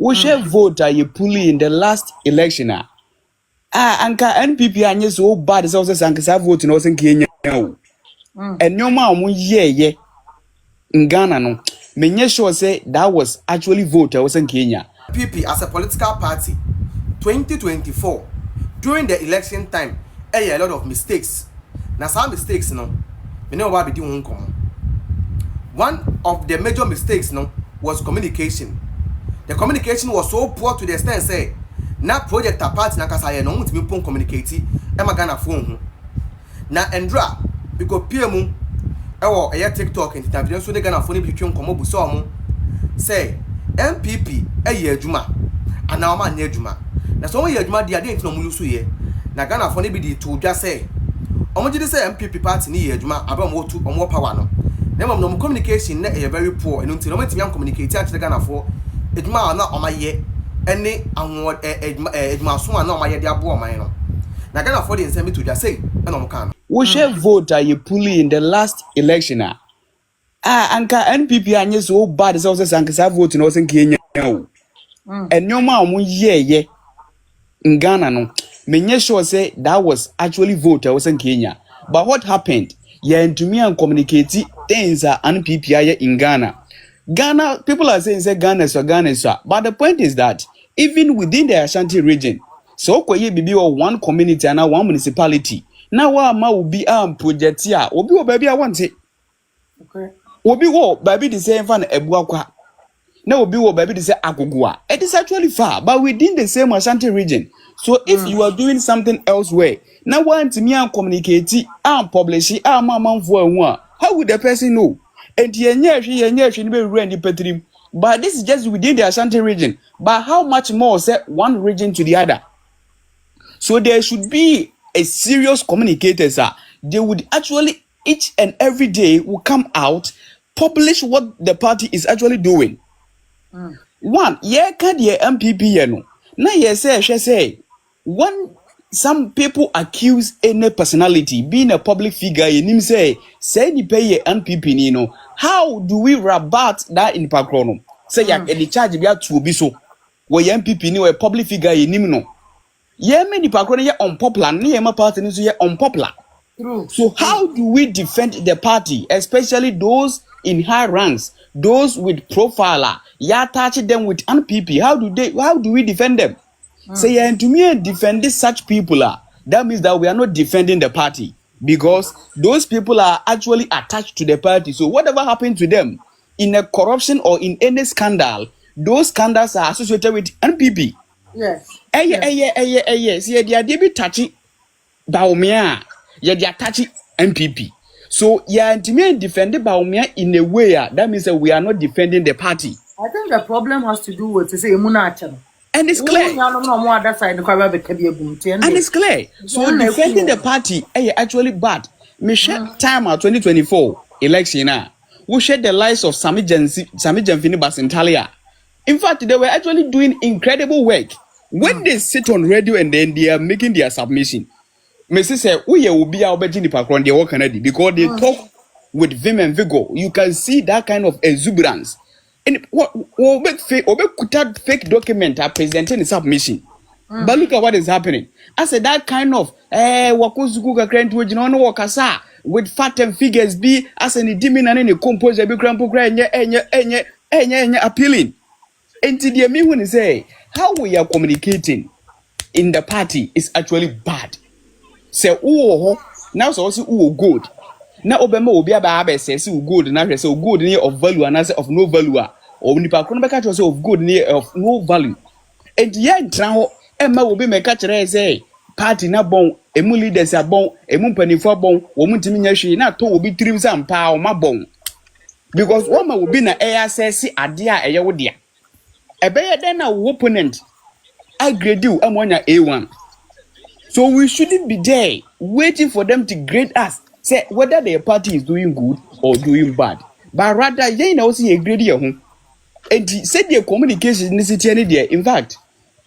We share vote you pulley in the last election. Anka NPP anye so bad as also sanka vote no sen Kenya. And no man ye in Ghana no. Menye sure say that was actually vote was in Kenya. NPP as a political party 2024 during the election time a lot of mistakes. Now some mistakes no me know what be doing. One of the major mistakes no was communication. The communication was so poor to the extent say na project party na kasa ye no mutimi pon communicate e magana phone. Na endra because PM ewo eye TikTok interview so de Ghana phone bi twon komo bu so omo say NPP eye adwuma ana o ma nya adwuma na so ye adwuma dia de ntino mu yusu ye na Ghana phone bi di to dwa say omo gidi say NPP party ni ye adwuma aba mo tu omo power no na mo communication na eye very poor eno ntino mo timi am communicate at Ghana phone adwuma na o ma ye ene anwo adwuma so na o ma ye de abo o man no na Ghana phone de nsem to dwa say na o kan We share vote you pulley in the last election. Anka NPP anye so bad as also sanka vote no sen Kenya. And no man ye in Ghana no. Menye sure say that was actually vote was in Kenya. But what happened? To me and communicate things are NPP in Ghana. Ghana people are saying say Ghana so Ghana so. But the point is that even within the Ashanti region, so ko ye bibi or one community and one municipality. Now wa ma obi project ya obi wo baby I want it. Okay. Obi wo baby the same fan ebu akwa. Na obi wo baby the say agogua. It is actually far but within the same Ashanti region. So if you are doing something elsewhere, now want me and communicate publish manfo how would the person know? And yenye be ready petrim. But this is just within the Ashanti region. But how much more say one region to the other? So there should be a serious communicators. They would actually each and every day will come out, publish what the party is actually doing. One, can the NPP no. Now say when some people accuse any personality being a public figure, you say ni pay NPP ni no. How do we rebut that in Pakrono? Say the charge be to be so. Where NPP ni a public figure you no. Many Pakrono ye unpopular, ni ma party ni so ye unpopular. True. So how do we defend the party, especially those in high ranks, those with profiler? Ya touch them with NPP. How do we defend them? Say to me defend such people that means that we are not defending the party because those people are actually attached to the party. So whatever happened to them in a corruption or in any scandal, those scandals are associated with NPP. Yes. See, they are be touchy Bawumia. They are touchy NPP. So to me defend Bawumia in a way that means that we are not defending the party. I think the problem has to do with say Munachano. And it's clear. And it's clear. So defending the party actually bad. Me share time at 2024 election we shared the lives of Sami Jamfini Basintalia. In fact, they were actually doing incredible work. When they sit on radio and then they are making their submission. Messi say, "We will be our Bejini Pakron, they work already because they talk with vim and vigor. You can see that kind of exuberance. And what fake document are presenting in submission. But look at what is happening. I said that kind of with fat and figures be as any demon and any composer be appealing. And to the me when you say how we are communicating in the party is actually bad. Say now so also good. Now Obama will be about says good and so good near of value and answer of no value. Or nipa kono beka to say of good near of no value. And now Emma will be make catch say party na bon, emu leaders are bon, emu penifo bon, woman timi she na to will be trims and power ma bon. Because woman will be na air says adia a yawodia. A better than our opponent. I grade you ammonia A1. So we shouldn't be there waiting for them to grade us. Say whether their party is doing good or doing bad. But rather, they now see a grade here. And said their communication is there. In fact,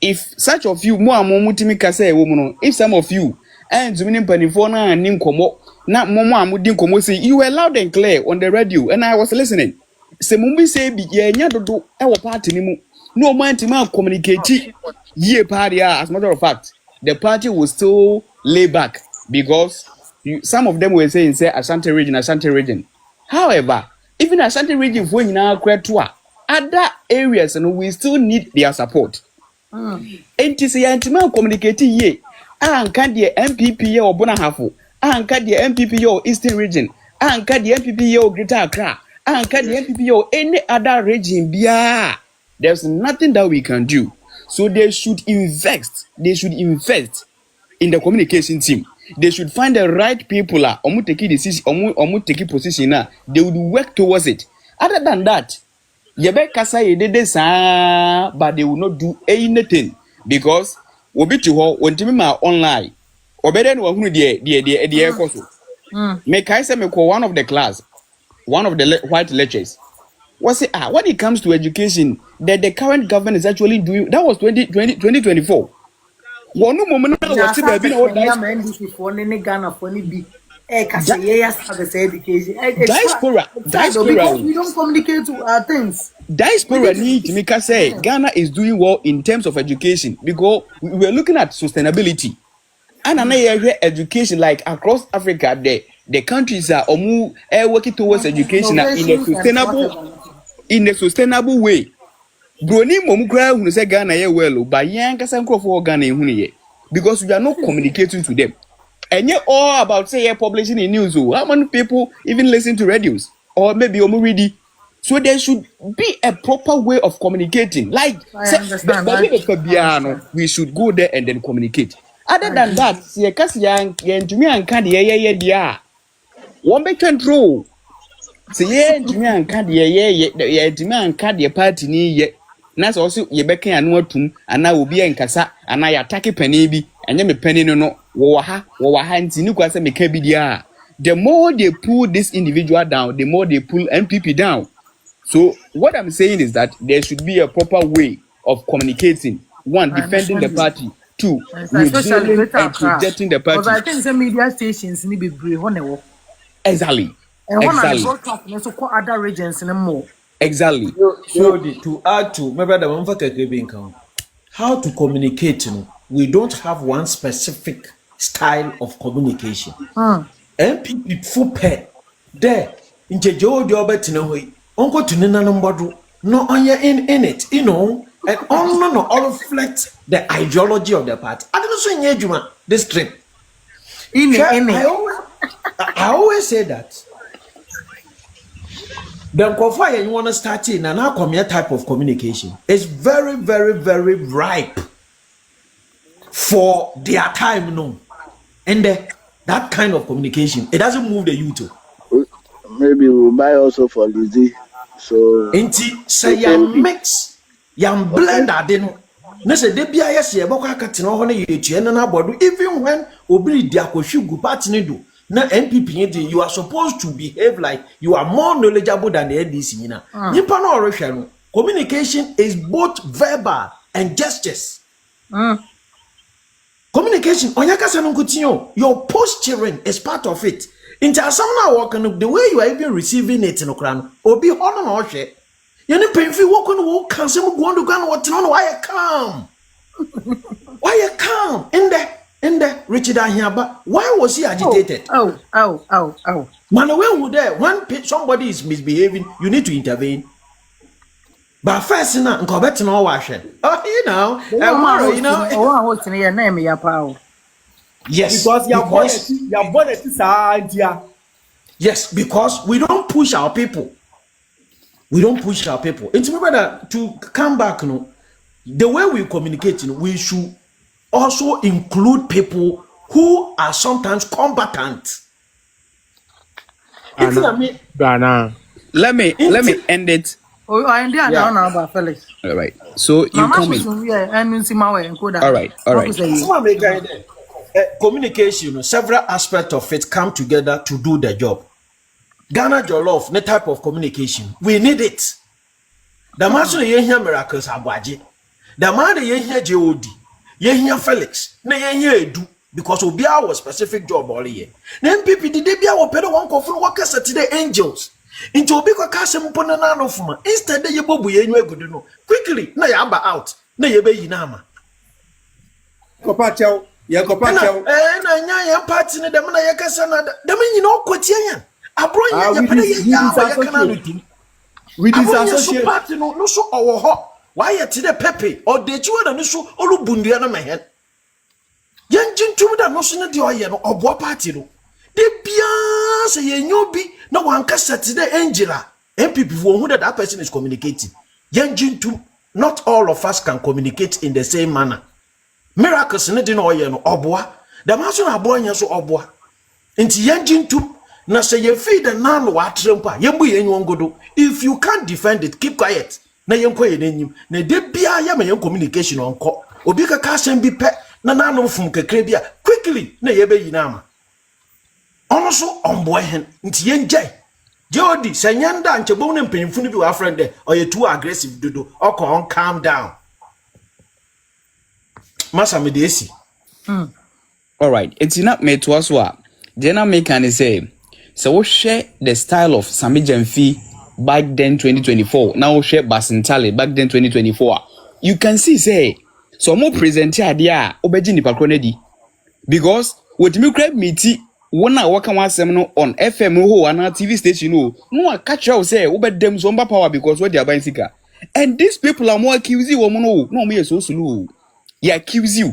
if such of you more mutimika say woman, if some of you and Zuminin Panifona and Ninkomo, not Mama Mudinkomo say you were loud and clear on the radio, and I was listening. Say Mumbi say be ye do our party no man to man communicate ye party. As a matter of fact, the party will still lay back because some of them were saying say Ashanti region. However, even Ashanti region for now other areas and we still need their support. Enti say antima communicate ye anka de NPP ye obona hafo anka de NPP ye Eastern region anka de NPP ye Greater Accra anka de NPP ye any other region bia. There's nothing that we can do. So they should invest in the communication team. They should find the right people omu take decision omu take position they would work towards it. Other than that, yebe kasa yedede saa, but they will not do anything because obi to ho wontimi ma online obede no wahunu de ekoso me kai say me call one of the white lecturers was say when it comes to education that the current government is actually doing. That was 2024 one moment na was baby no NDP for any Ghana for any be education. Diaspora Because we don't communicate to our things. Diaspora need to make us say Ghana is doing well in terms of education because we were looking at sustainability. And another education like across Africa, the countries are working towards education in a sustainable way. Broni momukra who say Ghana ye well, but young Kasanko for Ghana ye because we are not communicating to them. And yet all about say publishing in news. How many people even listen to radios or maybe ready? So there should be a proper way of communicating. Like we should go there and then communicate. Other than that, see kasi yang to me and candy yeah. One be control. See to me and candy yeah to me and candy party ni ye. Nas also ye beka anu atum ana obi enkasa ana ya attack penny bi enye me penny no wo ha nti ni kwa se me ka bi dia. The more they pull this individual down, the more they pull NPP down. So what I'm saying is that there should be a proper way of communicating. One, defending the party. Two, resolving and projecting the party. Because I think some media stations need to be brave. Exactly. And one of the broadcasting so called other regions and more. Exactly. So to add to my brother, how to communicate, we don't have one specific style of communication. NPP full pay there in Joe Jobetin, Uncle to Nina no anya in it, and all reflect the ideology of the party. I don't know so this trip. I always say that. Then confire you want to start in and how type of communication is very, very, very ripe for their time, and that kind of communication it doesn't move the youth. Maybe we'll buy also for Lizzie. So Inti say yam mix yam blend adeno. Na say de bia yes ye bokwa katena ho na ye tue na abodo even when obiri dia kwahwu party ni do na NPP you are supposed to behave like you are more knowledgeable than the NDC nyina. Nipa na orehwe no communication is both verbal and gestures. Communication onyakasa no nkutinyo your posturing is part of it. Into some working the way you are even receiving it in Okran, or be on or share. You need painful walk on walk, can some go on to go what on why you come? Why you come? In the Richard Ahaba, why was he agitated? Oh. Manuel would there when somebody is misbehaving, you need to intervene. But first, and go back to no washing. Oh, what's in your name, your power? Yes, because your bonnet is idea. Yes, because we don't push our people. It's better to come back, the way we communicate, we should also include people who are sometimes combatant. Let me end it. Oh, I ended now about Felix. All right. So you come in. All right. Communication, several aspects of it come together to do the job. Ghana Jollof, the type of communication, we need it. The master you hear miracles abwaji. The man you hear God, you hear Felix, na you hear do because Obia was specific job all year. Then people did they be our pedo one for workers at the angels. Into obi kwa kase mpona na anofuma. Instead de yebobu ye nwa gudu no. Quickly na ya aba out. Na ye be yinama. Kopa chew. Ya kopa chew. Na nya ya party ne dem na ye kasa na dem nyina okotie yan. Abro nya ya pede ye ya ba ye kana no tim. We disassociate. Party no so owo ho. Why ye ti de pepe or de chiwa na no so olubundua na mehen. Yen jintum da no so ne de oye no obo party no. De bia se ye nyobi na wanka Saturday Angela. NPP for who that person is communicating. Yen jintum, not all of us can communicate in the same manner. Miracles ne de no oye no oboa. Da maso na aboa nya so oboa. Nti yen jintum na se ye feed the nan wa trempa. Yen bu yen nwogodo. If you can't defend it, keep quiet. Na yen ko ye n'enyim. Na de bia ya ma yen communication onko. Obi ka ka asem bi pe na nanu fum kekre bia quickly na ye be yinama. Ono so omboa hen nti yen jai. Jodi senyanda nchebo ne mpanyimfu no bi wa friend there or you too aggressive dodo or calm down. Masa me dey si. All right, it's not me to us what. Jenna me can say so we share the style of Sami Jamfi back then 2024. Now we share Basintale back then 2024. You can see say so more present here dia obeji ni pakronedi because with me crab meeti one a waka one seminar on FM ho and TV station no catch out say obedem zomba power because what they are buying sika and these people are more accuse you no me so slow ya accuse you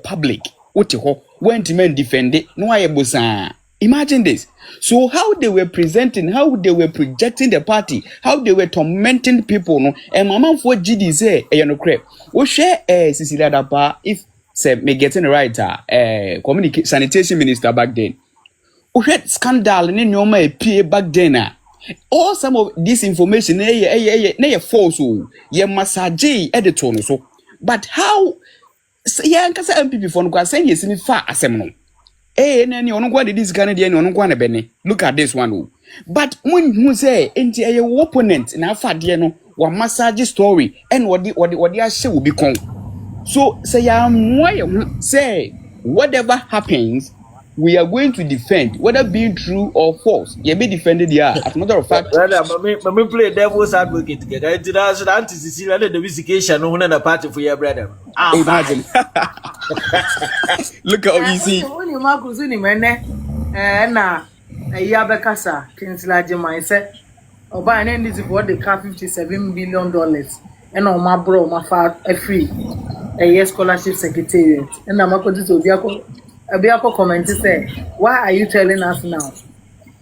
public what ho went men defend it no I bosa. Imagine this. So how they were presenting, how they were projecting the party, how they were tormenting people, no. And mama for GD say, no crap. We share Cecilia Dapa if say me getting right sanitation minister back then. We had scandal in your PA back then. All some of this information na false. Ye massage editor so. But how yeah, nkasa MPP for no say yes ni fa asem no. Nani ono kwa this Ghana dey ono kwa na bene. Look at this one. But when who say enti aye opponent na afade no wa massage story and what the ahye will become. So say ya say whatever happens we are going to defend whether being true or false. You be defended here. As a matter of fact, Brother, me play devil's advocate together. International anti-Sicilian the visitation no na party for your brother. Imagine. Look how easy. When you mark usuni mene na ya bekasa kinsila jema ise oba na ndi for the car $57 billion and o ma bro ma fa free a scholarship secretariat and na makoti to Obiako comment say, why are you telling us now?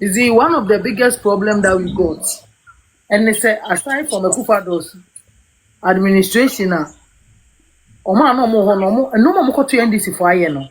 Is it one of the biggest problems that we got? And they say, aside from the Kufados administration, Oma no more, no more, to NDC for no.